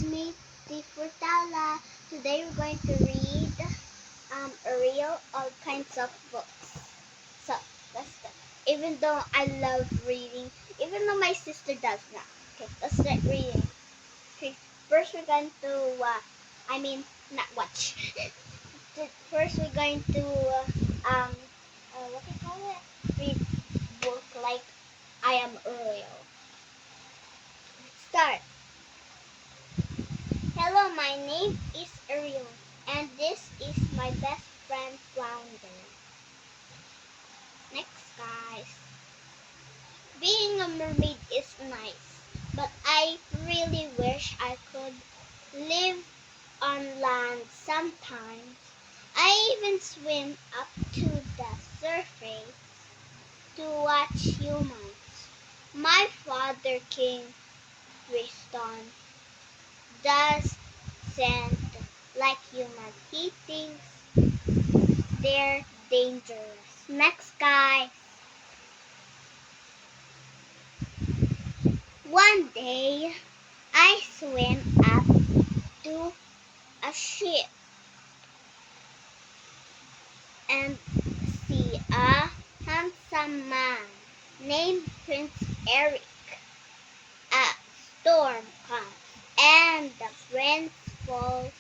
me, T Furtala. Today we're going to read Ariel, all kinds of books. So, let's go. Even though I love reading, even though my sister does not. Okay, let's start reading. Okay, first we're going to, not watch. First we're going to, what do you call it? Read book like I am Ariel. Start. Hello, my name is Ariel, and this is my best friend Flounder. Next, guys. Being a mermaid is nice, but I really wish I could live on land sometimes. I even swim up to the surface to watch humans. My father, King Tristan, doesn't like humans. He thinks they're dangerous. Next, guys. One day, I swam up to a ship and see a handsome man named Prince Eric. A storm comes and the prince falls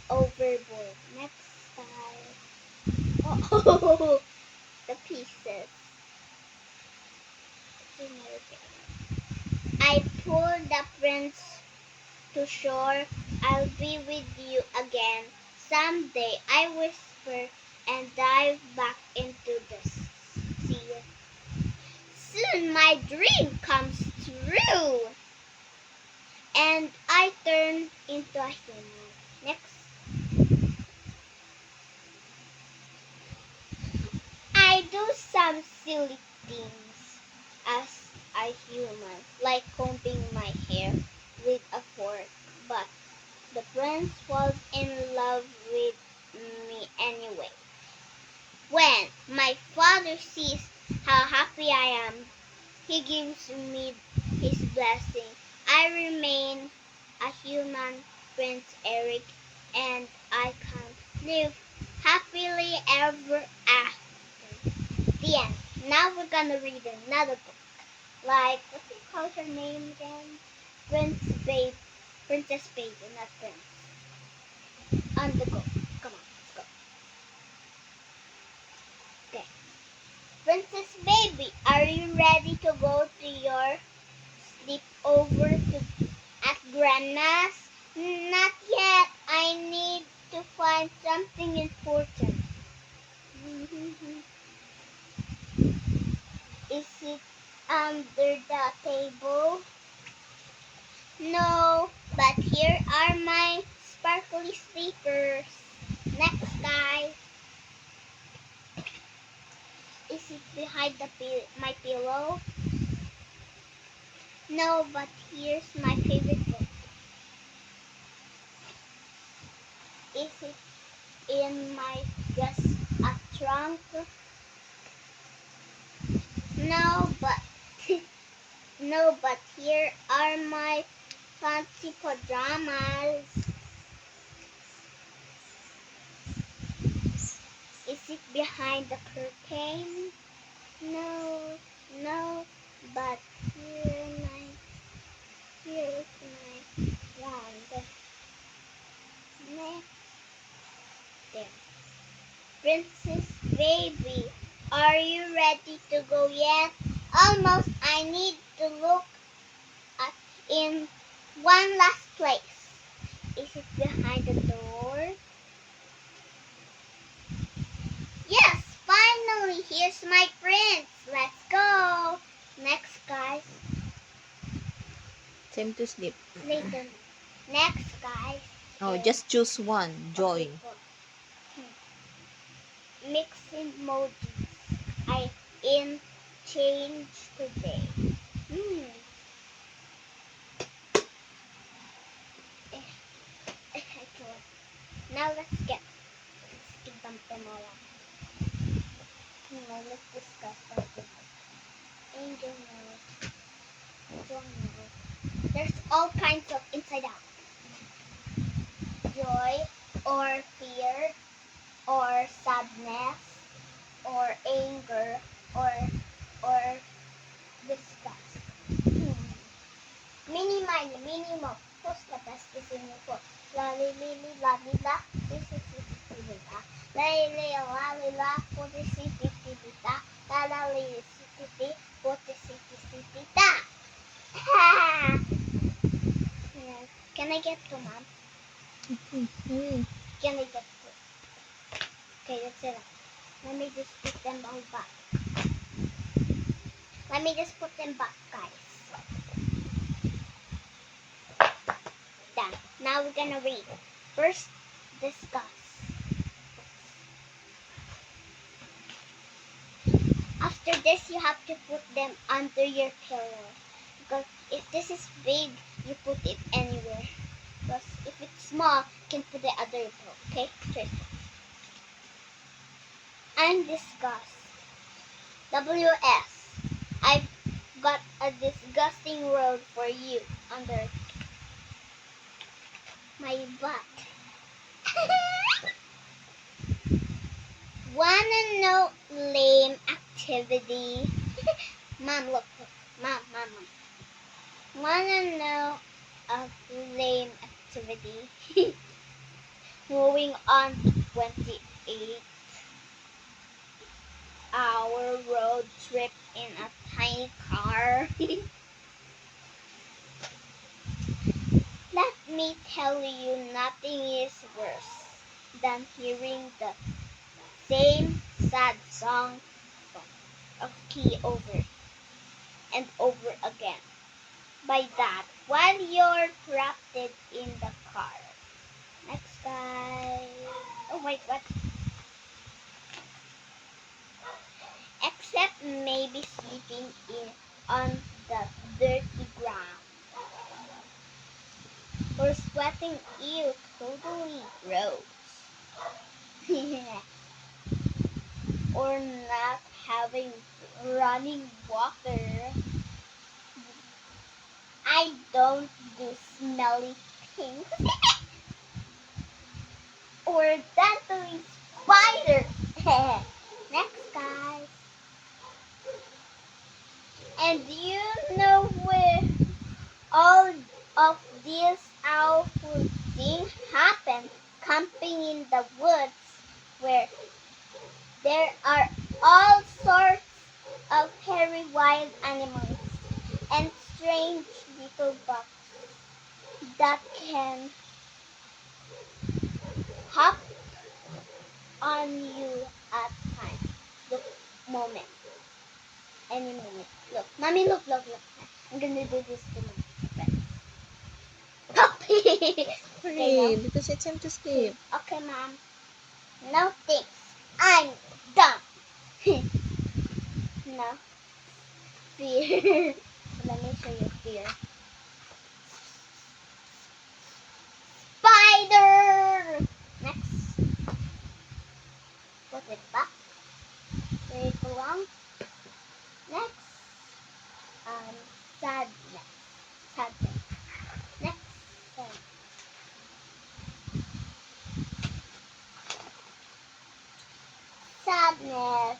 overboard. Next, guys. Oh, the pieces. I pulled the prince to shore. I'll be with you again someday, I whisper and dive back into the sea. Soon my dream comes true, and I turn into a human. Next. I do some silly things as a human, like combing my hair with a fork, but the prince falls in love with me anyway. When my father sees how happy I am, he gives me his blessing. I remain a human, Prince Eric, and I can live happily ever after. The end. Now we're gonna read another book. Like, what do you call her name again? Princess Baby, not Prince. On the go. Come on, let's go. Okay. Princess Baby, are you ready to go to your sleepover at Grandma's? Not yet. I need to find something important. Is it under the table? No, but here are my sparkly slippers. Next, guys. Is it behind my pillow? No, but here's my favorite book. Is it in my dress trunk? No, but no, but here are my fancy pajamas. Is it behind the curtain? No, but here is my wand. Next, there. Princess Baby, are you ready to go yet? Almost. I need to look at in one last place. Is it behind the door? Yes, finally, here's my prince. Let's go. Next, guys. Time to sleep. Later. Next, guys. Oh, just choose one. Joy. Mix emojis. I in change today. Now let's get dump them all out. Now let's discuss something. Angel mode. There's all kinds of inside out. joy or fear or sadness or anger or disgust. Mini miny, mini mo, pustatas kisini po. Lali lili lali la, sisisisisita. Lali lali la, putisisisita. Lali sisisi, putisisisita. Can I get to, Mom? Okay. Can I get to? Okay, that's it. Let me just put them all back. Let me just put them back, guys. Done. Now we're gonna read. First, discuss. After this, you have to put them under your pillow. Because if this is big, you put it anywhere. Because if it's small, you can put it under your pillow. Okay? Cheers. And discuss. WS. I've got a disgusting word for you under my butt. Wanna know lame activity? Mom, look. Mom. Wanna know a lame activity? Moving on to 28-hour road trip in a tiny car. Let me tell you, nothing is worse than hearing the same sad song of key over and over again. By that, while you're trapped in the car. Next, guys. Oh wait, what? Except maybe sleeping on the dirty ground. Or sweating, ew, totally gross. Or not having running water. I don't do smelly things. Or dangling spider. Next, guys. And you know where all of these awful things happen? Camping in the woods where there are all sorts of hairy wild animals and strange little bugs that can hop on you at times. Look, moment. Any minute. Look, mommy, look. I'm gonna do this to my friends. Okay, Hurry, now. because it's time to sleep. Okay, Mom. No thanks. I'm done. No. Fear. Let me show you fear. Spider! Next. Put it back where it belongs. Next. Sadness. Next. Sadness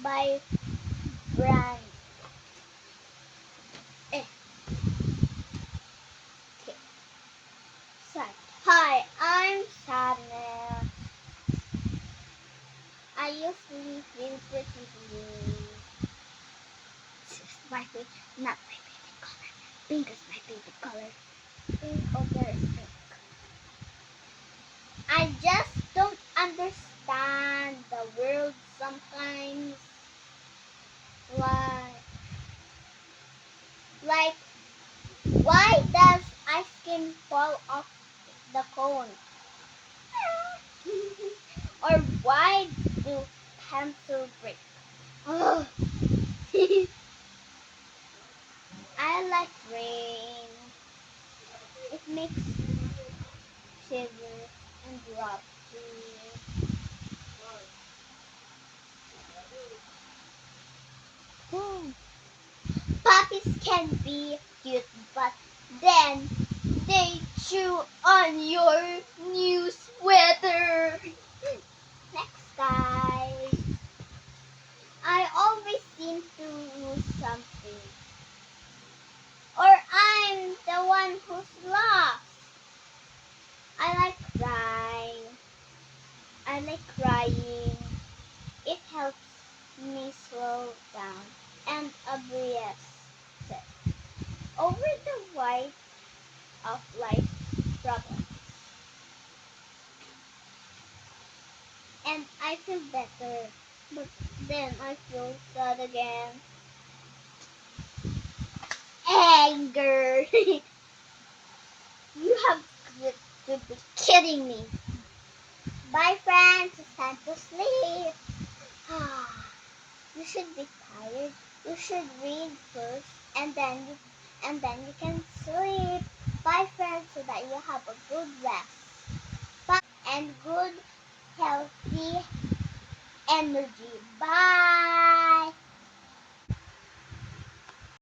by Brand. Okay. Sad. Hi, I'm Sadness. I usually feel pretty blue. This is my favorite, not my favorite color. Pink is my favorite color. Pink, oh, there is pink. I just don't understand the world sometimes. Like, why does ice cream fall off the cone? Or why do pencils break? Ugh. I like rain. It makes shiver and drop tears. Puppies can be cute, but then they shoe on your new sweater. Next, guys. I always seem to lose something. Or I'm the one who's lost. I like crying. I like crying. It helps me slow down. And Abrias said, over the weight of life problems. And I feel better. But then I feel sad again. Anger. You have to be kidding me. Bye, friends. It's time to sleep. You should be tired. You should read first, and then you can sleep. Bye, friends, so that you have a good rest. Bye, and good healthy energy. Bye.